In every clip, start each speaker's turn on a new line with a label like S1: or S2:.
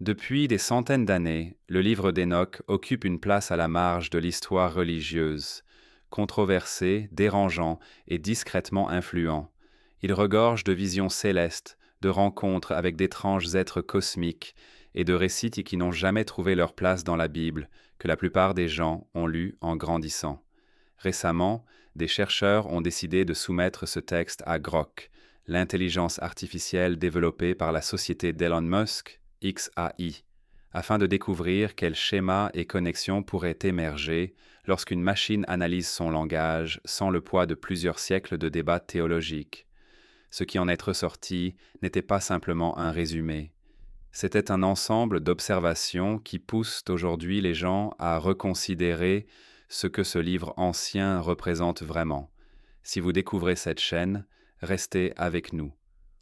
S1: Depuis des centaines d'années, le livre d'Enoch occupe une place à la marge de l'histoire religieuse. Controversé, dérangeant et discrètement influent, il regorge de visions célestes, de rencontres avec d'étranges êtres cosmiques et de récits qui n'ont jamais trouvé leur place dans la Bible, que la plupart des gens ont lu en grandissant. Récemment, des chercheurs ont décidé de soumettre ce texte à Grok, l'intelligence artificielle développée par la société d'Elon Musk, XAI, afin de découvrir quels schémas et connexions pourraient émerger lorsqu'une machine analyse son langage sans le poids de plusieurs siècles de débats théologiques. Ce qui en est ressorti n'était pas simplement un résumé. C'était un ensemble d'observations qui poussent aujourd'hui les gens à reconsidérer ce que ce livre ancien représente vraiment. Si vous découvrez cette chaîne, restez avec nous.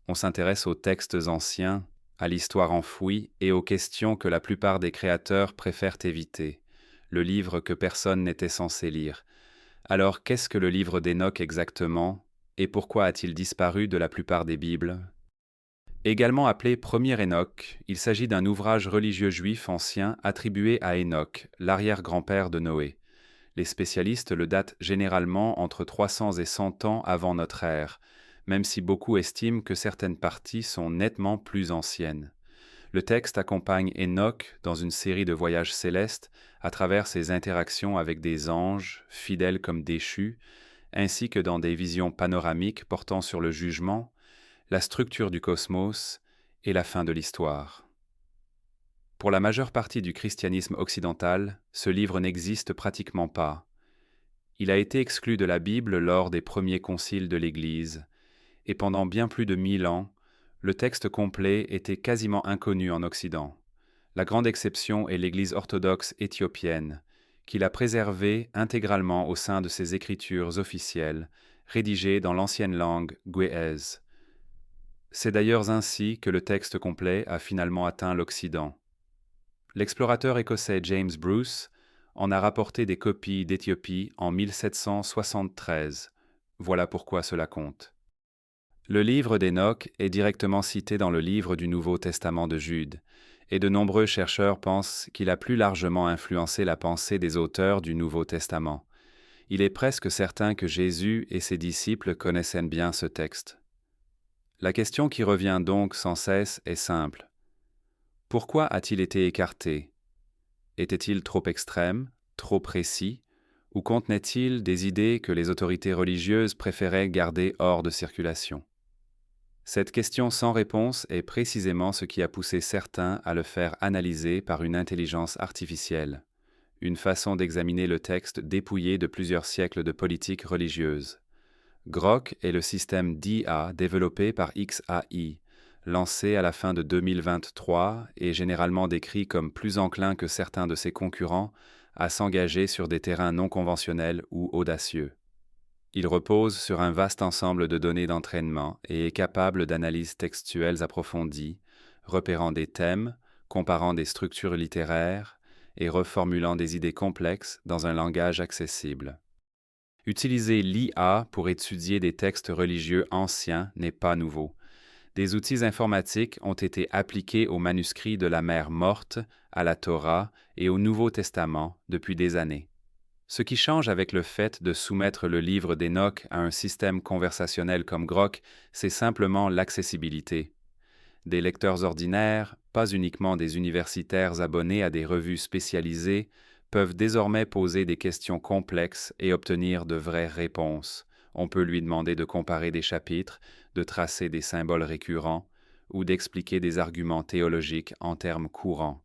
S1: On s'intéresse aux textes anciens, à l'histoire enfouie et aux questions que la plupart des créateurs préfèrent éviter. Le livre que personne n'était censé lire. Alors qu'est-ce que le livre d'Enoch exactement, et pourquoi a-t-il disparu de la plupart des Bibles ? Également appelé Premier Enoch, il s'agit d'un ouvrage religieux juif ancien attribué à Enoch, l'arrière-grand-père de Noé. Les spécialistes le datent généralement entre 300 et 100 ans avant notre ère, même si beaucoup estiment que certaines parties sont nettement plus anciennes. Le texte accompagne Enoch dans une série de voyages célestes à travers ses interactions avec des anges, fidèles comme déchus, ainsi que dans des visions panoramiques portant sur le jugement, la structure du cosmos et la fin de l'histoire. Pour la majeure partie du christianisme occidental, ce livre n'existe pratiquement pas. Il a été exclu de la Bible lors des premiers conciles de l'Église, et pendant bien plus de 1000 ans, le texte complet était quasiment inconnu en Occident. La grande exception est l'Église orthodoxe éthiopienne, qui l'a préservé intégralement au sein de ses écritures officielles, rédigées dans l'ancienne langue Ge'ez. C'est d'ailleurs ainsi que le texte complet a finalement atteint l'Occident. L'explorateur écossais James Bruce en a rapporté des copies d'Éthiopie en 1773. Voilà pourquoi cela compte. Le livre d'Enoch est directement cité dans le livre du Nouveau Testament de Jude, et de nombreux chercheurs pensent qu'il a plus largement influencé la pensée des auteurs du Nouveau Testament. Il est presque certain que Jésus et ses disciples connaissaient bien ce texte. La question qui revient donc sans cesse est simple. Pourquoi a-t-il été écarté ? Était-il trop extrême, trop précis, ou contenait-il des idées que les autorités religieuses préféraient garder hors de circulation ? Cette question sans réponse est précisément ce qui a poussé certains à le faire analyser par une intelligence artificielle, une façon d'examiner le texte dépouillé de plusieurs siècles de politique religieuse. Grok est le système d'IA développé par XAI, lancé à la fin de 2023 et généralement décrit comme plus enclin que certains de ses concurrents à s'engager sur des terrains non conventionnels ou audacieux. Il repose sur un vaste ensemble de données d'entraînement et est capable d'analyses textuelles approfondies, repérant des thèmes, comparant des structures littéraires et reformulant des idées complexes dans un langage accessible. Utiliser l'IA pour étudier des textes religieux anciens n'est pas nouveau. Des outils informatiques ont été appliqués aux manuscrits de la mer morte, à la Torah et au Nouveau Testament depuis des années. Ce qui change avec le fait de soumettre le livre d'Enoch à un système conversationnel comme Grok, c'est simplement l'accessibilité. Des lecteurs ordinaires, pas uniquement des universitaires abonnés à des revues spécialisées, peuvent désormais poser des questions complexes et obtenir de vraies réponses. On peut lui demander de comparer des chapitres, de tracer des symboles récurrents ou d'expliquer des arguments théologiques en termes courants.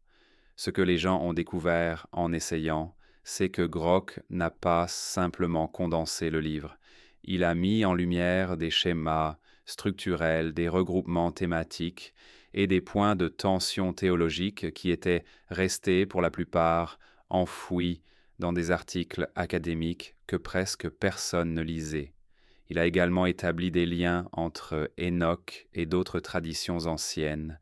S1: Ce que les gens ont découvert en essayant, c'est que Grok n'a pas simplement condensé le livre. Il a mis en lumière des schémas structurels, des regroupements thématiques et des points de tension théologique qui étaient restés pour la plupart enfouis dans des articles académiques que presque personne ne lisait. Il a également établi des liens entre Enoch et d'autres traditions anciennes,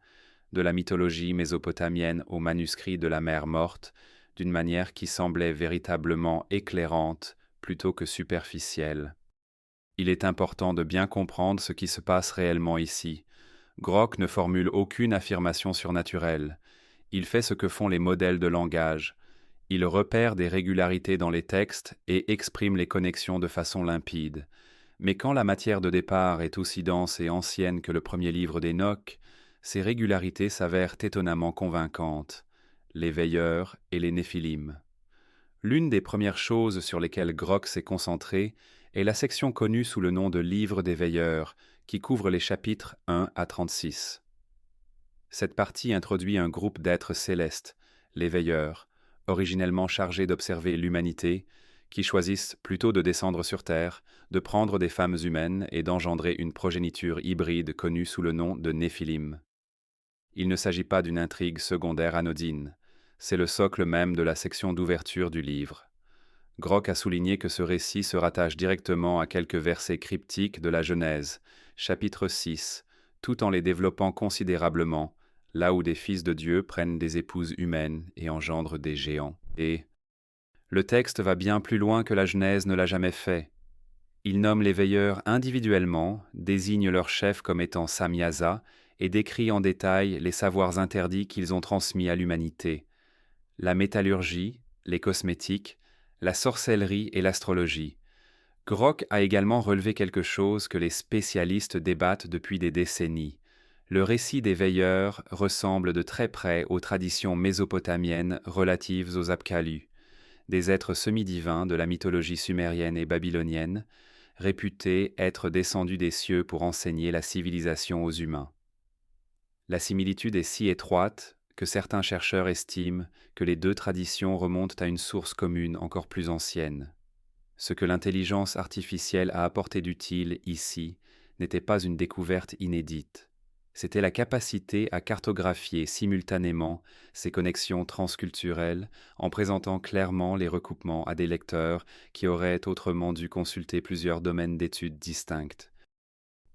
S1: de la mythologie mésopotamienne aux manuscrits de la mer morte, d'une manière qui semblait véritablement éclairante plutôt que superficielle. Il est important de bien comprendre ce qui se passe réellement ici. Grok ne formule aucune affirmation surnaturelle. Il fait ce que font les modèles de langage. Il repère des régularités dans les textes et exprime les connexions de façon limpide. Mais quand la matière de départ est aussi dense et ancienne que le premier livre d'Hénoch, ces régularités s'avèrent étonnamment convaincantes. Les veilleurs et les néphilim. L'une des premières choses sur lesquelles Grock s'est concentré est la section connue sous le nom de Livre des veilleurs, qui couvre les chapitres 1 à 36. Cette partie introduit un groupe d'êtres célestes, les veilleurs, originellement chargés d'observer l'humanité, qui choisissent plutôt de descendre sur Terre, de prendre des femmes humaines et d'engendrer une progéniture hybride connue sous le nom de Néphilim. Il ne s'agit pas d'une intrigue secondaire anodine, c'est le socle même de la section d'ouverture du livre. Grock a souligné que ce récit se rattache directement à quelques versets cryptiques de la Genèse, chapitre 6, tout en les développant considérablement, là où des fils de Dieu prennent des épouses humaines et engendrent des géants. Et le texte va bien plus loin que la Genèse ne l'a jamais fait. Il nomme les veilleurs individuellement, désigne leur chef comme étant Samyaza et décrit en détail les savoirs interdits qu'ils ont transmis à l'humanité. La métallurgie, les cosmétiques, la sorcellerie et l'astrologie. Grock a également relevé quelque chose que les spécialistes débattent depuis des décennies. Le récit des veilleurs ressemble de très près aux traditions mésopotamiennes relatives aux Apkallu, des êtres semi-divins de la mythologie sumérienne et babylonienne, réputés être descendus des cieux pour enseigner la civilisation aux humains. La similitude est si étroite que certains chercheurs estiment que les deux traditions remontent à une source commune encore plus ancienne. Ce que l'intelligence artificielle a apporté d'utile ici n'était pas une découverte inédite. C'était la capacité à cartographier simultanément ces connexions transculturelles en présentant clairement les recoupements à des lecteurs qui auraient autrement dû consulter plusieurs domaines d'études distincts.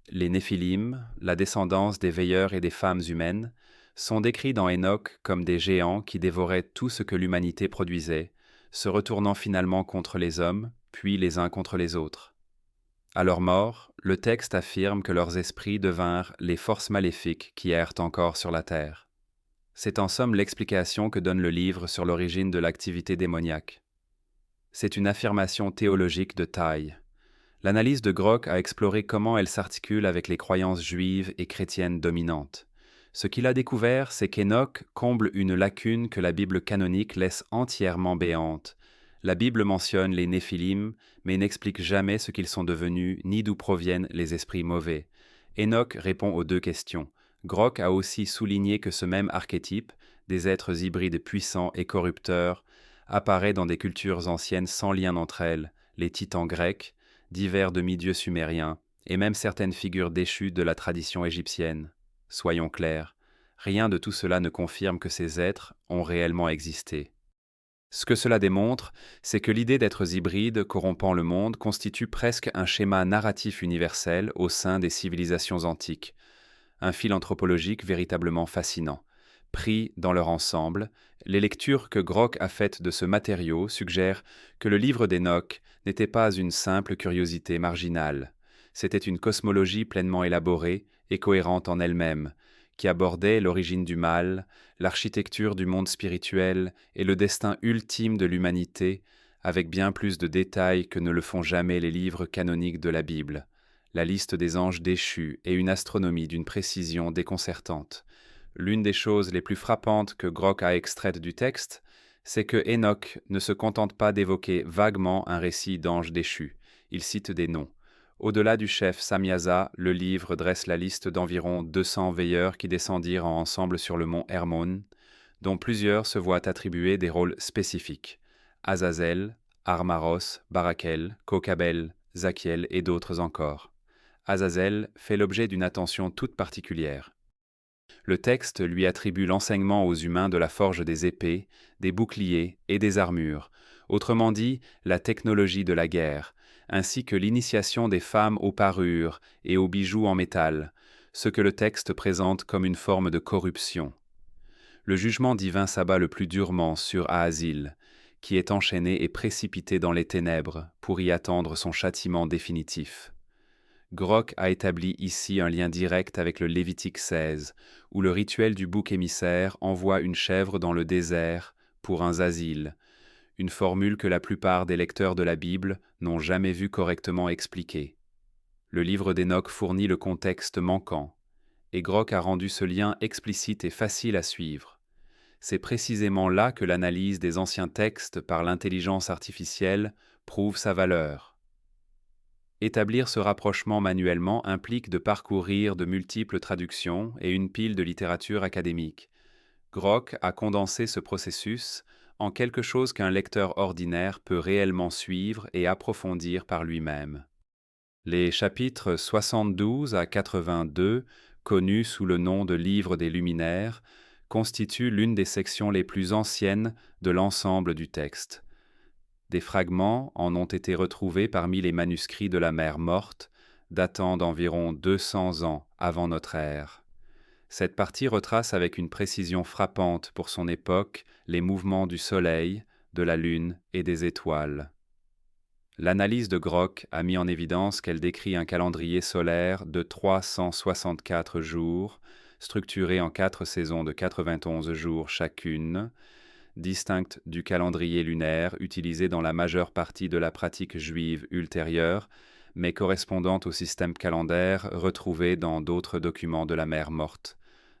S1: Les Néphilim, la descendance des veilleurs et des femmes humaines, sont décrits dans Hénoch comme des géants qui dévoraient tout ce que l'humanité produisait, se retournant finalement contre les hommes, puis les uns contre les autres. À leur mort, le texte affirme que leurs esprits devinrent les forces maléfiques qui errent encore sur la terre. C'est en somme l'explication que donne le livre sur l'origine de l'activité démoniaque. C'est une affirmation théologique de taille. L'analyse de Grock a exploré comment elle s'articule avec les croyances juives et chrétiennes dominantes. Ce qu'il a découvert, c'est qu'Hénoch comble une lacune que la Bible canonique laisse entièrement béante. La Bible mentionne les Néphilim, mais n'explique jamais ce qu'ils sont devenus ni d'où proviennent les esprits mauvais. Hénoch répond aux deux questions. Grock a aussi souligné que ce même archétype, des êtres hybrides puissants et corrupteurs, apparaît dans des cultures anciennes sans lien entre elles, les titans grecs, divers demi-dieux sumériens, et même certaines figures déchues de la tradition égyptienne. Soyons clairs, rien de tout cela ne confirme que ces êtres ont réellement existé. Ce que cela démontre, c'est que l'idée d'êtres hybrides corrompant le monde constitue presque un schéma narratif universel au sein des civilisations antiques, un fil anthropologique véritablement fascinant. Pris dans leur ensemble, les lectures que Grock a faites de ce matériau suggèrent que le livre d'Hénoch n'était pas une simple curiosité marginale. C'était une cosmologie pleinement élaborée et cohérente en elle-même, qui abordait l'origine du mal, l'architecture du monde spirituel et le destin ultime de l'humanité, avec bien plus de détails que ne le font jamais les livres canoniques de la Bible, la liste des anges déchus et une astronomie d'une précision déconcertante. L'une des choses les plus frappantes que Grock a extraites du texte, c'est que Hénoch ne se contente pas d'évoquer vaguement un récit d'anges déchus, il cite des noms. Au-delà du chef Samyaza, le livre dresse la liste d'environ 200 veilleurs qui descendirent ensemble sur le mont Hermon, dont plusieurs se voient attribuer des rôles spécifiques. Azazel, Armaros, Barakel, Kokabel, Zachiel et d'autres encore. Azazel fait l'objet d'une attention toute particulière. Le texte lui attribue l'enseignement aux humains de la forge des épées, des boucliers et des armures, autrement dit la technologie de la guerre, ainsi que l'initiation des femmes aux parures et aux bijoux en métal, ce que le texte présente comme une forme de corruption. Le jugement divin s'abat le plus durement sur Ahazil, qui est enchaîné et précipité dans les ténèbres pour y attendre son châtiment définitif. Grock a établi ici un lien direct avec le Lévitique 16, où le rituel du bouc émissaire envoie une chèvre dans le désert pour un zasil, une formule que la plupart des lecteurs de la Bible n'ont jamais vu correctement expliquée. Le livre d'Hénoch fournit le contexte manquant, et Grock a rendu ce lien explicite et facile à suivre. C'est précisément là que l'analyse des anciens textes par l'intelligence artificielle prouve sa valeur. Établir ce rapprochement manuellement implique de parcourir de multiples traductions et une pile de littérature académique. Grock a condensé ce processus en quelque chose qu'un lecteur ordinaire peut réellement suivre et approfondir par lui-même. Les chapitres 72 à 82, connus sous le nom de Livre des Luminaires, constituent l'une des sections les plus anciennes de l'ensemble du texte. Des fragments en ont été retrouvés parmi les manuscrits de la Mer Morte, datant d'environ 200 ans avant notre ère. Cette partie retrace avec une précision frappante pour son époque les mouvements du Soleil, de la Lune et des étoiles. L'analyse de Grock a mis en évidence qu'elle décrit un calendrier solaire de 364 jours, structuré en 4 saisons de 91 jours chacune, distincte du calendrier lunaire utilisé dans la majeure partie de la pratique juive ultérieure, mais correspondante au système calendaire retrouvé dans d'autres documents de la Mer Morte,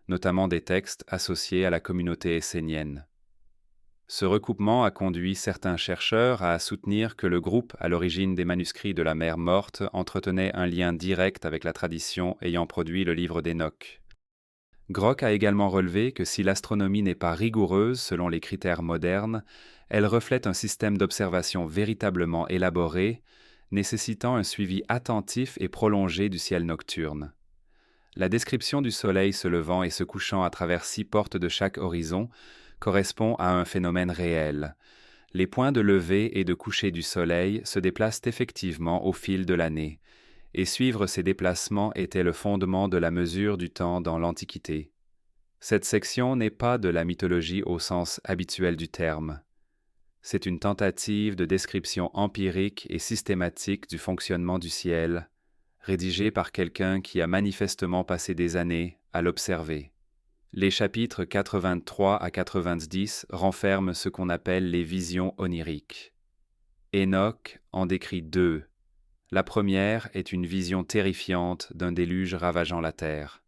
S1: notamment des textes associés à la communauté essénienne. Ce recoupement a conduit certains chercheurs à soutenir que le groupe à l'origine des manuscrits de la Mer Morte entretenait un lien direct avec la tradition ayant produit le livre d'Hénoch. Grock a également relevé que si l'astronomie n'est pas rigoureuse selon les critères modernes, elle reflète un système d'observation véritablement élaboré, nécessitant un suivi attentif et prolongé du ciel nocturne. La description du soleil se levant et se couchant à travers 6 portes de chaque horizon correspond à un phénomène réel. Les points de lever et de coucher du soleil se déplacent effectivement au fil de l'année, et suivre ces déplacements était le fondement de la mesure du temps dans l'Antiquité. Cette section n'est pas de la mythologie au sens habituel du terme. C'est une tentative de description empirique et systématique du fonctionnement du ciel, rédigée par quelqu'un qui a manifestement passé des années à l'observer. Les chapitres 83 à 90 renferment ce qu'on appelle les visions oniriques. Hénoch en décrit 2. La première est une vision terrifiante d'un déluge ravageant la terre.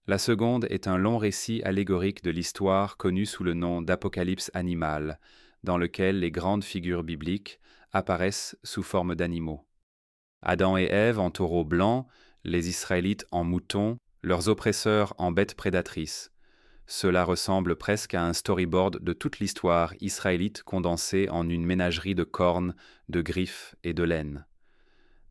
S1: La seconde est un long récit allégorique de l'histoire connu sous le nom d'Apocalypse animal, dans lequel les grandes figures bibliques apparaissent sous forme d'animaux. Adam et Ève en taureaux blancs, les Israélites en moutons, leurs oppresseurs en bêtes prédatrices. Cela ressemble presque à un storyboard de toute l'histoire israélite condensée en une ménagerie de cornes, de griffes et de laine.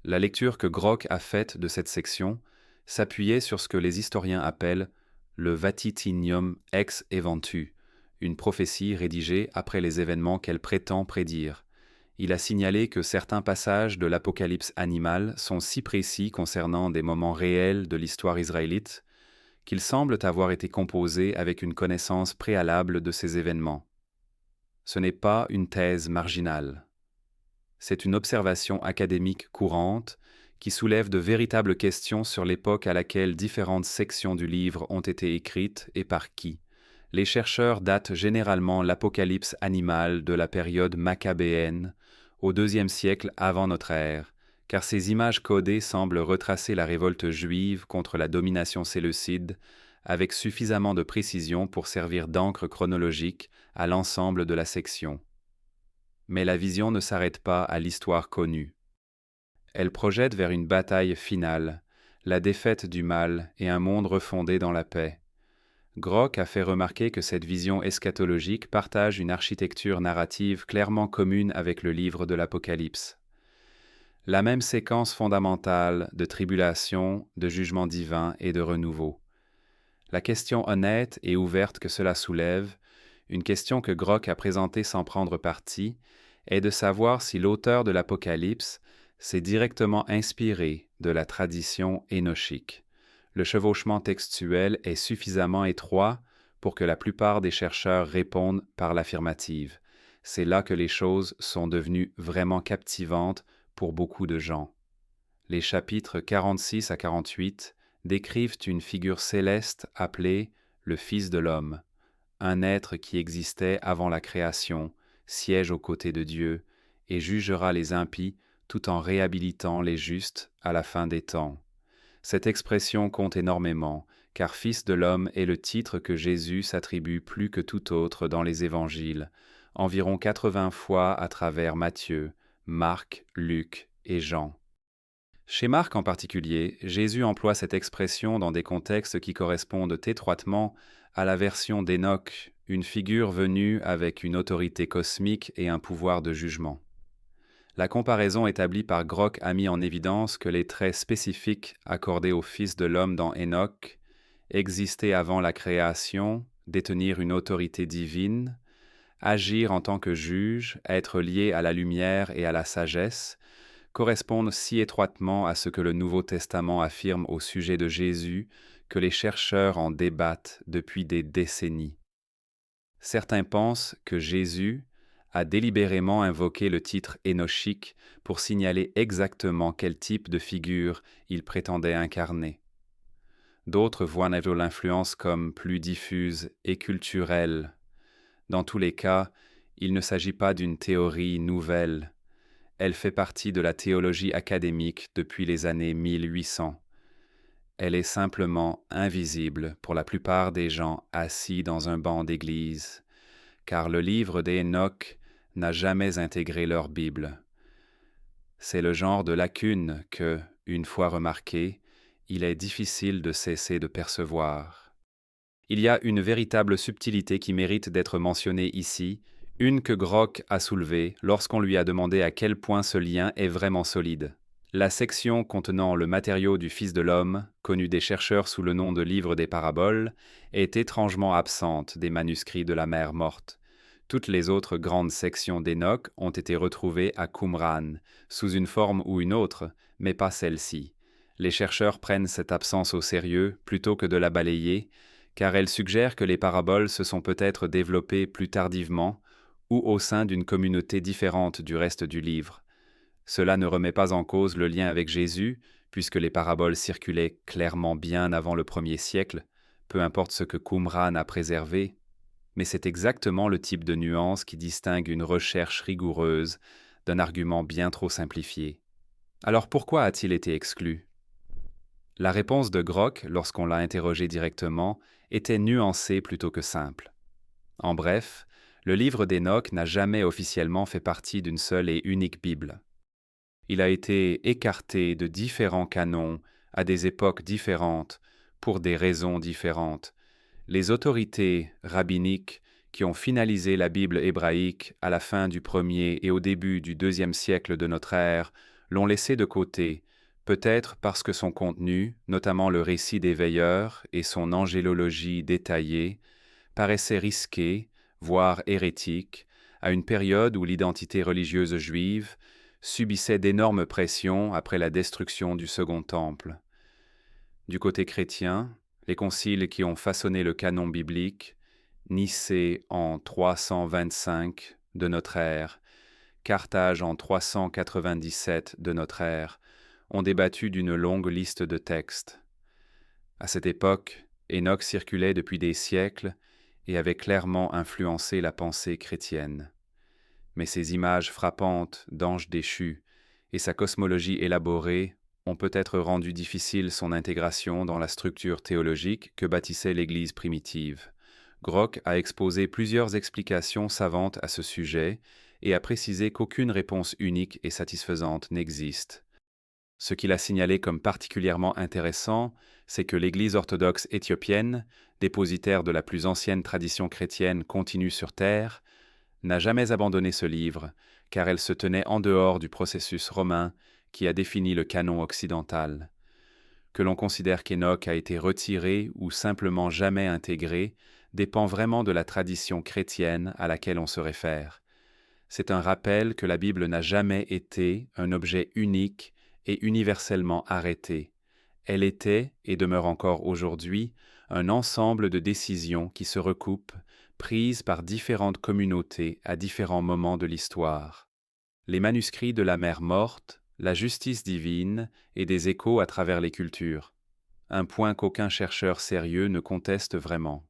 S1: La lecture que Grock a faite de cette section s'appuyait sur ce que les historiens appellent le Vatitinium ex eventu, une prophétie rédigée après les événements qu'elle prétend prédire. Il a signalé que certains passages de l'Apocalypse animal sont si précis concernant des moments réels de l'histoire israélite qu'ils semblent avoir été composés avec une connaissance préalable de ces événements. Ce n'est pas une thèse marginale. C'est une observation académique courante qui soulève de véritables questions sur l'époque à laquelle différentes sections du livre ont été écrites et par qui. Les chercheurs datent généralement l'Apocalypse animal de la période maccabéenne, au IIe siècle avant notre ère, car ces images codées semblent retracer la révolte juive contre la domination séleucide avec suffisamment de précision pour servir d'encre chronologique à l'ensemble de la section. Mais la vision ne s'arrête pas à l'histoire connue. Elle projette vers une bataille finale, la défaite du mal et un monde refondé dans la paix. Grock a fait remarquer que cette vision eschatologique partage une architecture narrative clairement commune avec le livre de l'Apocalypse. La même séquence fondamentale de tribulation, de jugement divin et de renouveau. La question honnête et ouverte que cela soulève, une question que Grock a présentée sans prendre parti, est de savoir si l'auteur de l'Apocalypse s'est directement inspiré de la tradition énochique. Le chevauchement textuel est suffisamment étroit pour que la plupart des chercheurs répondent par l'affirmative. C'est là que les choses sont devenues vraiment captivantes pour beaucoup de gens. Les chapitres 46 à 48 décrivent une figure céleste appelée le Fils de l'homme, un être qui existait avant la création, siège aux côtés de Dieu, et jugera les impies tout en réhabilitant les justes à la fin des temps. Cette expression compte énormément, car Fils de l'homme est le titre que Jésus s'attribue plus que tout autre dans les évangiles, environ 80 fois à travers Matthieu, Marc, Luc et Jean. Chez Marc en particulier, Jésus emploie cette expression dans des contextes qui correspondent étroitement à la version d'Enoch, une figure venue avec une autorité cosmique et un pouvoir de jugement. La comparaison établie par Grock a mis en évidence que les traits spécifiques accordés au Fils de l'homme dans Enoch, exister avant la création, détenir une autorité divine, agir en tant que juge, être lié à la lumière et à la sagesse, correspondent si étroitement à ce que le Nouveau Testament affirme au sujet de Jésus que les chercheurs en débattent depuis des décennies. Certains pensent que Jésus a délibérément invoqué le titre énochique pour signaler exactement quel type de figure il prétendait incarner. D'autres voient l'influence comme plus diffuse et culturelle. Dans tous les cas, il ne s'agit pas d'une théorie nouvelle. Elle fait partie de la théologie académique depuis les années 1800. Elle est simplement invisible pour la plupart des gens assis dans un banc d'église, car le livre d'Enoch n'a jamais intégré leur Bible. C'est le genre de lacune que, une fois remarqué, il est difficile de cesser de percevoir. Il y a une véritable subtilité qui mérite d'être mentionnée ici, une que Grock a soulevée lorsqu'on lui a demandé à quel point ce lien est vraiment solide. La section contenant le matériau du Fils de l'homme, connue des chercheurs sous le nom de livre des paraboles, est étrangement absente des manuscrits de la mer morte. Toutes les autres grandes sections d'Enoch ont été retrouvées à Qumran, sous une forme ou une autre, mais pas celle-ci. Les chercheurs prennent cette absence au sérieux plutôt que de la balayer, car elle suggère que les paraboles se sont peut-être développées plus tardivement ou au sein d'une communauté différente du reste du livre. Cela ne remet pas en cause le lien avec Jésus, puisque les paraboles circulaient clairement bien avant le 1er siècle, peu importe ce que Qumran a préservé, mais c'est exactement le type de nuance qui distingue une recherche rigoureuse d'un argument bien trop simplifié. Alors pourquoi a-t-il été exclu ? La réponse de Grock, lorsqu'on l'a interrogé directement, était nuancée plutôt que simple. En bref, le livre d'Enoch n'a jamais officiellement fait partie d'une seule et unique Bible. Il a été écarté de différents canons à des époques différentes, pour des raisons différentes. Les autorités rabbiniques qui ont finalisé la Bible hébraïque à la fin du 1er et au début du 2e siècle de notre ère l'ont laissé de côté, peut-être parce que son contenu, notamment le récit des veilleurs et son angélologie détaillée, paraissait risqué, voire hérétique, à une période où l'identité religieuse juive subissait d'énormes pressions après la destruction du Second Temple. Du côté chrétien, les conciles qui ont façonné le canon biblique, Nicée en 325 de notre ère, Carthage en 397 de notre ère, ont débattu d'une longue liste de textes. À cette époque, Enoch circulait depuis des siècles et avait clairement influencé la pensée chrétienne. Mais ses images frappantes d'anges déchus et sa cosmologie élaborée ont peut-être rendu difficile son intégration dans la structure théologique que bâtissait l'Église primitive. Grock a exposé plusieurs explications savantes à ce sujet et a précisé qu'aucune réponse unique et satisfaisante n'existe. Ce qu'il a signalé comme particulièrement intéressant, c'est que l'Église orthodoxe éthiopienne, dépositaire de la plus ancienne tradition chrétienne continue sur terre, n'a jamais abandonné ce livre, car elle se tenait en dehors du processus romain qui a défini le canon occidental. Que l'on considère qu'Enoch a été retiré ou simplement jamais intégré dépend vraiment de la tradition chrétienne à laquelle on se réfère. C'est un rappel que la Bible n'a jamais été un objet unique et universellement arrêté. Elle était, et demeure encore aujourd'hui, un ensemble de décisions qui se recoupent, prises par différentes communautés à différents moments de l'histoire. Les manuscrits de la mer morte, la justice divine et des échos à travers les cultures, un point qu'aucun chercheur sérieux ne conteste vraiment.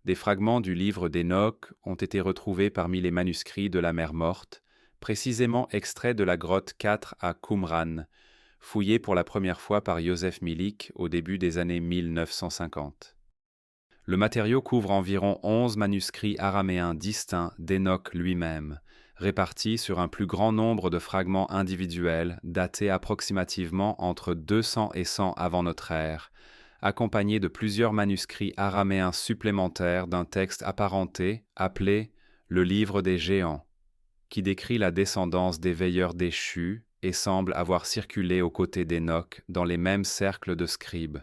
S1: Des fragments du livre d'Enoch ont été retrouvés parmi les manuscrits de la mer Morte, précisément extraits de la grotte 4 à Qumran, fouillée pour la première fois par Joseph Milik au début des années 1950. Le matériau couvre environ 11 manuscrits araméens distincts d'Enoch lui-même, répartis sur un plus grand nombre de fragments individuels datés approximativement entre 200 et 100 avant notre ère, accompagnés de plusieurs manuscrits araméens supplémentaires d'un texte apparenté appelé le Livre des Géants, qui décrit la descendance des veilleurs déchus et semble avoir circulé aux côtés d'Enoch dans les mêmes cercles de scribes.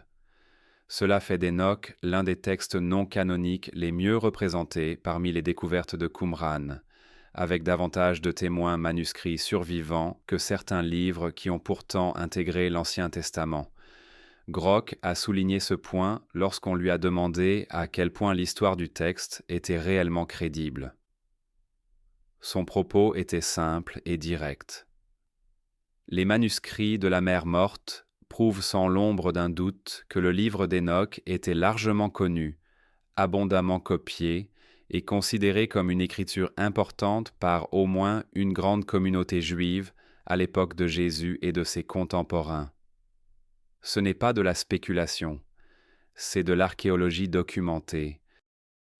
S1: Cela fait d'Enoch l'un des textes non canoniques les mieux représentés parmi les découvertes de Qumran, avec davantage de témoins manuscrits survivants que certains livres qui ont pourtant intégré l'Ancien Testament. Grock a souligné ce point lorsqu'on lui a demandé à quel point l'histoire du texte était réellement crédible. Son propos était simple et direct. Les manuscrits de la mer Morte prouvent sans l'ombre d'un doute que le livre d'Enoch était largement connu, abondamment copié et considéré comme une écriture importante par au moins une grande communauté juive à l'époque de Jésus et de ses contemporains. Ce n'est pas de la spéculation, c'est de l'archéologie documentée.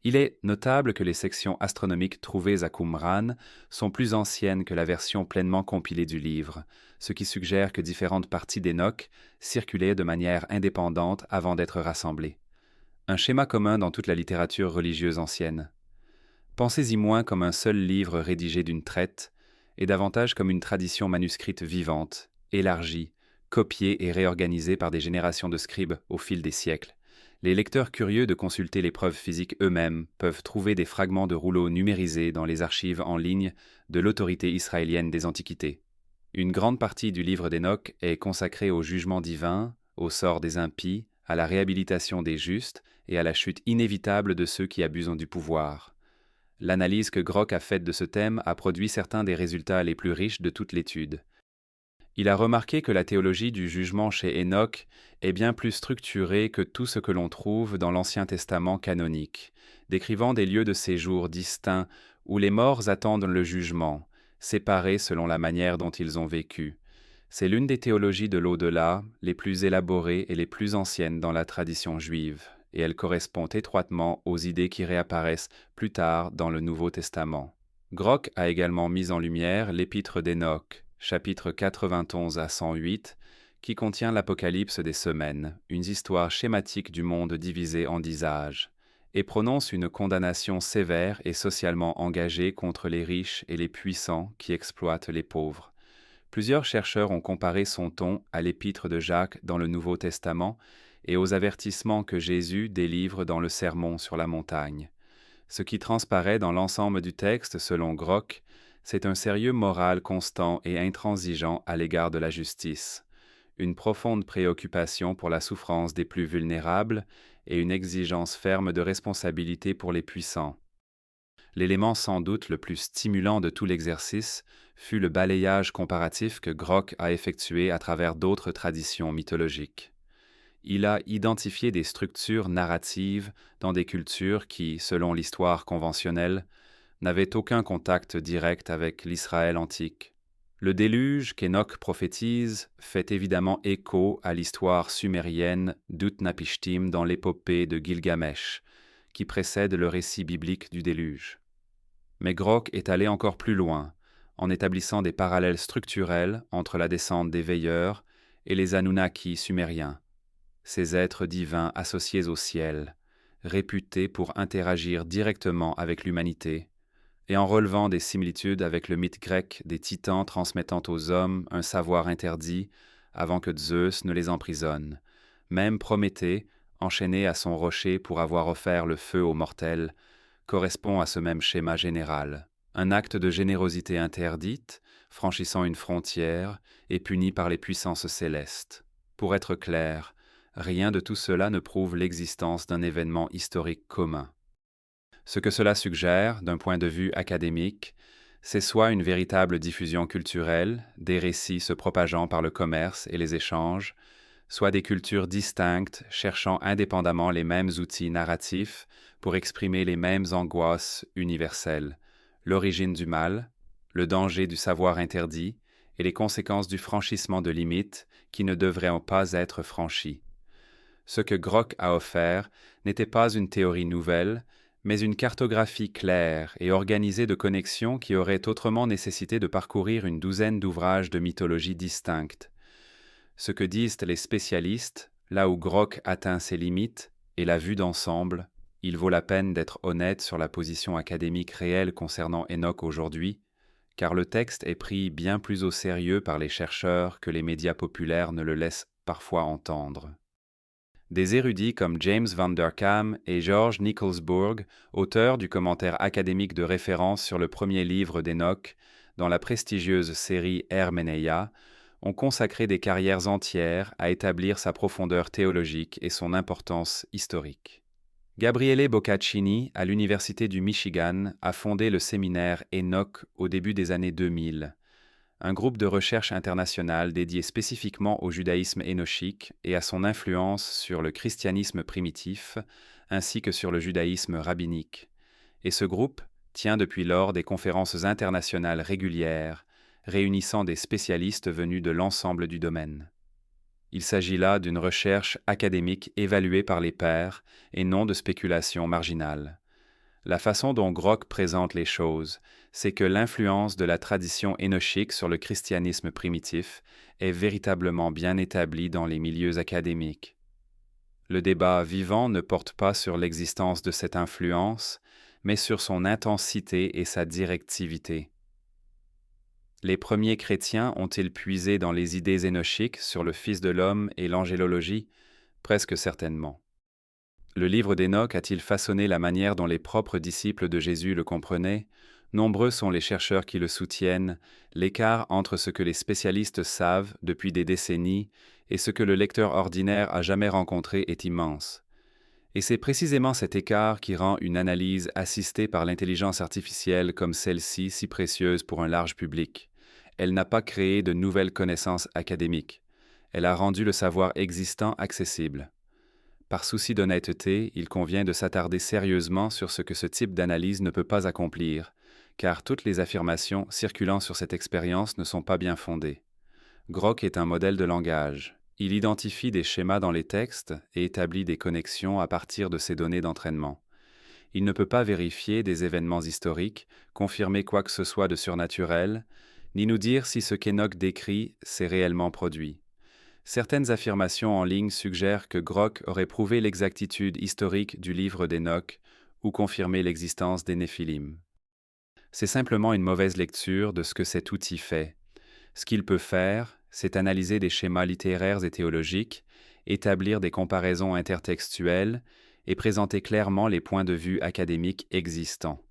S1: Il est notable que les sections astronomiques trouvées à Qumran sont plus anciennes que la version pleinement compilée du livre, ce qui suggère que différentes parties d'Enoch circulaient de manière indépendante avant d'être rassemblées. Un schéma commun dans toute la littérature religieuse ancienne. Pensez-y moins comme un seul livre rédigé d'une traite, et davantage comme une tradition manuscrite vivante, élargie, copiée et réorganisée par des générations de scribes au fil des siècles. Les lecteurs curieux de consulter les preuves physiques eux-mêmes peuvent trouver des fragments de rouleaux numérisés dans les archives en ligne de l'autorité israélienne des Antiquités. Une grande partie du livre d'Enoch est consacrée au jugement divin, au sort des impies, à la réhabilitation des justes et à la chute inévitable de ceux qui abusent du pouvoir. L'analyse que Grock a faite de ce thème a produit certains des résultats les plus riches de toute l'étude. Il a remarqué que la théologie du jugement chez Enoch est bien plus structurée que tout ce que l'on trouve dans l'Ancien Testament canonique, décrivant des lieux de séjour distincts où les morts attendent le jugement, séparés selon la manière dont ils ont vécu. C'est l'une des théologies de l'au-delà, les plus élaborées et les plus anciennes dans la tradition juive, et elle correspond étroitement aux idées qui réapparaissent plus tard dans le Nouveau Testament. Grock a également mis en lumière l'Épître d'Enoch, chapitre 91 à 108, qui contient l'Apocalypse des semaines, une histoire schématique du monde divisé en 10 âges, et prononce une condamnation sévère et socialement engagée contre les riches et les puissants qui exploitent les pauvres. Plusieurs chercheurs ont comparé son ton à l'Épître de Jacques dans le Nouveau Testament et aux avertissements que Jésus délivre dans le Sermon sur la montagne. Ce qui transparaît dans l'ensemble du texte, selon Grock, c'est un sérieux moral constant et intransigeant à l'égard de la justice, une profonde préoccupation pour la souffrance des plus vulnérables et une exigence ferme de responsabilité pour les puissants. L'élément sans doute le plus stimulant de tout l'exercice fut le balayage comparatif que Grock a effectué à travers d'autres traditions mythologiques. Il a identifié des structures narratives dans des cultures qui, selon l'histoire conventionnelle, n'avaient aucun contact direct avec l'Israël antique. Le déluge qu'Enoch prophétise fait évidemment écho à l'histoire sumérienne d'Utnapishtim dans l'épopée de Gilgamesh, qui précède le récit biblique du déluge. Mais Grock est allé encore plus loin, en établissant des parallèles structurels entre la descente des veilleurs et les Anunnaki sumériens, ces êtres divins associés au ciel, réputés pour interagir directement avec l'humanité, et en relevant des similitudes avec le mythe grec des titans transmettant aux hommes un savoir interdit avant que Zeus ne les emprisonne. Même Prométhée, enchaîné à son rocher pour avoir offert le feu aux mortels, correspond à ce même schéma général. Un acte de générosité interdite, franchissant une frontière et puni par les puissances célestes. Pour être clair, rien de tout cela ne prouve l'existence d'un événement historique commun. Ce que cela suggère, d'un point de vue académique, C'est soit une véritable diffusion culturelle, des récits se propageant par le commerce et les échanges, soit des cultures distinctes cherchant indépendamment les mêmes outils narratifs pour exprimer les mêmes angoisses universelles, l'origine du mal, le danger du savoir interdit et les conséquences du franchissement de limites qui ne devraient pas être franchies. Ce que Grock a offert n'était pas une théorie nouvelle, mais une cartographie claire et organisée de connexions qui auraient autrement nécessité de parcourir une douzaine d'ouvrages de mythologie distinctes. Ce que disent les spécialistes, là où Grock atteint ses limites, et la vue d'ensemble, il vaut la peine d'être honnête sur la position académique réelle concernant Enoch aujourd'hui, car le texte est pris bien plus au sérieux par les chercheurs que les médias populaires ne le laissent parfois entendre. Des érudits comme James Van Der Kam et George Nicolsburg, auteurs du commentaire académique de référence sur le premier livre d'Enoch, dans la prestigieuse série Hermeneia, ont consacré des carrières entières à établir sa profondeur théologique et son importance historique. Gabriele Boccaccini, à l'Université du Michigan, a fondé le séminaire Enoch au début des années 2000, un groupe de recherche international dédié spécifiquement au judaïsme énochique et à son influence sur le christianisme primitif, ainsi que sur le judaïsme rabbinique. Et ce groupe tient depuis lors des conférences internationales régulières, réunissant des spécialistes venus de l'ensemble du domaine. Il s'agit là d'une recherche académique évaluée par les pairs et non de spéculation marginale. La façon dont Grock présente les choses, c'est que l'influence de la tradition énochique sur le christianisme primitif est véritablement bien établie dans les milieux académiques. Le débat vivant ne porte pas sur l'existence de cette influence, mais sur son intensité et sa directivité. Les premiers chrétiens ont-ils puisé dans les idées énochiques sur le Fils de l'homme et l'angélologie? Presque certainement. Le livre d'Enoch a-t-il façonné la manière dont les propres disciples de Jésus le comprenaient? Nombreux sont les chercheurs qui le soutiennent. L'écart entre ce que les spécialistes savent depuis des décennies et ce que le lecteur ordinaire a jamais rencontré est immense. Et c'est précisément cet écart qui rend une analyse assistée par l'intelligence artificielle comme celle-ci si précieuse pour un large public. Elle n'a pas créé de nouvelles connaissances académiques. Elle a rendu le savoir existant accessible. Par souci d'honnêteté, il convient de s'attarder sérieusement sur ce que ce type d'analyse ne peut pas accomplir, car toutes les affirmations circulant sur cette expérience ne sont pas bien fondées. Grock est un modèle de langage. Il identifie des schémas dans les textes et établit des connexions à partir de ces données d'entraînement. Il ne peut pas vérifier des événements historiques, confirmer quoi que ce soit de surnaturel, ni nous dire si ce qu'Enoch décrit s'est réellement produit. Certaines affirmations en ligne suggèrent que Grock aurait prouvé l'exactitude historique du livre d'Enoch ou confirmé l'existence des Néphilim. C'est simplement une mauvaise lecture de ce que cet outil fait. Ce qu'il peut faire, c'est analyser des schémas littéraires et théologiques, établir des comparaisons intertextuelles et présenter clairement les points de vue académiques existants.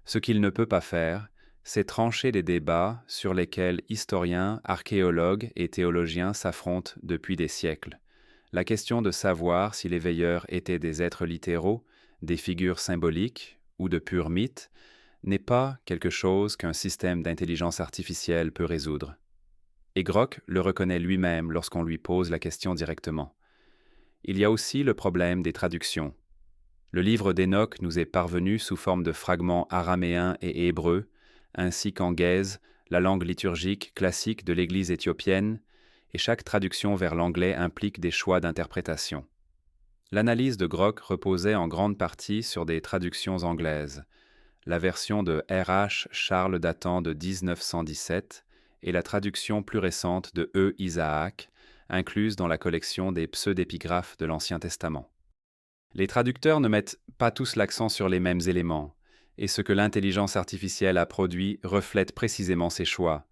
S1: Ce qu'il ne peut pas faire, c'est trancher des débats sur lesquels historiens, archéologues et théologiens s'affrontent depuis des siècles. La question de savoir si les veilleurs étaient des êtres littéraux, des figures symboliques ou de purs mythes n'est pas quelque chose qu'un système d'intelligence artificielle peut résoudre. Et Grock le reconnaît lui-même lorsqu'on lui pose la question directement. Il y a aussi le problème des traductions. Le livre d'Enoch nous est parvenu sous forme de fragments araméens et hébreux, ainsi qu'en guèze, la langue liturgique classique de l'Église éthiopienne, et chaque traduction vers l'anglais implique des choix d'interprétation. L'analyse de Grock reposait en grande partie sur des traductions anglaises, la version de R.H. Charles datant de 1917 et la traduction plus récente de E. Isaac, incluse dans la collection des pseudépigraphes de l'Ancien Testament. Les traducteurs ne mettent pas tous l'accent sur les mêmes éléments, et ce que l'intelligence artificielle a produit reflète précisément ces choix.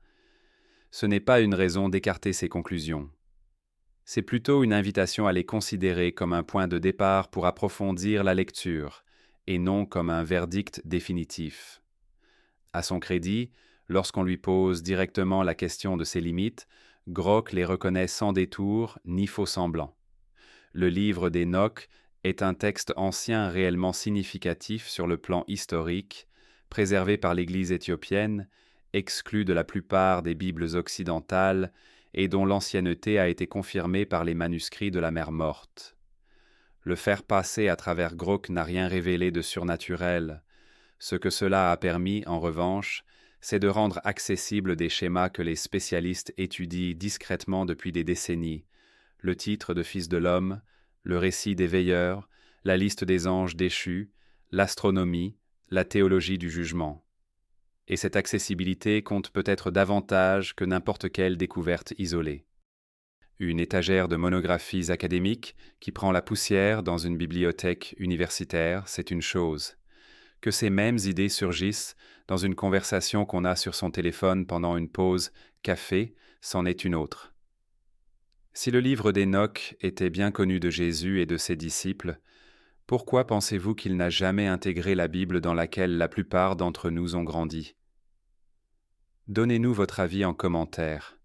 S1: Ce n'est pas une raison d'écarter ces conclusions. C'est plutôt une invitation à les considérer comme un point de départ pour approfondir la lecture, et non comme un verdict définitif. À son crédit, lorsqu'on lui pose directement la question de ses limites, Grock les reconnaît sans détour ni faux-semblant. Le livre d'Enoch est un texte ancien réellement significatif sur le plan historique, préservé par l'Église éthiopienne, exclu de la plupart des Bibles occidentales et dont l'ancienneté a été confirmée par les manuscrits de la mer Morte. Le faire passer à travers Grok n'a rien révélé de surnaturel. Ce que cela a permis, en revanche, c'est de rendre accessibles des schémas que les spécialistes étudient discrètement depuis des décennies. Le titre de Fils de l'homme, le récit des veilleurs, la liste des anges déchus, l'astronomie, la théologie du jugement. Et cette accessibilité compte peut-être davantage que n'importe quelle découverte isolée. Une étagère de monographies académiques qui prend la poussière dans une bibliothèque universitaire, c'est une chose. Que ces mêmes idées surgissent dans une conversation qu'on a sur son téléphone pendant une pause café, c'en est une autre. Si le livre d'Hénoch était bien connu de Jésus et de ses disciples, pourquoi pensez-vous qu'il n'a jamais intégré la Bible dans laquelle la plupart d'entre nous ont grandi? Donnez-nous votre avis en commentaire.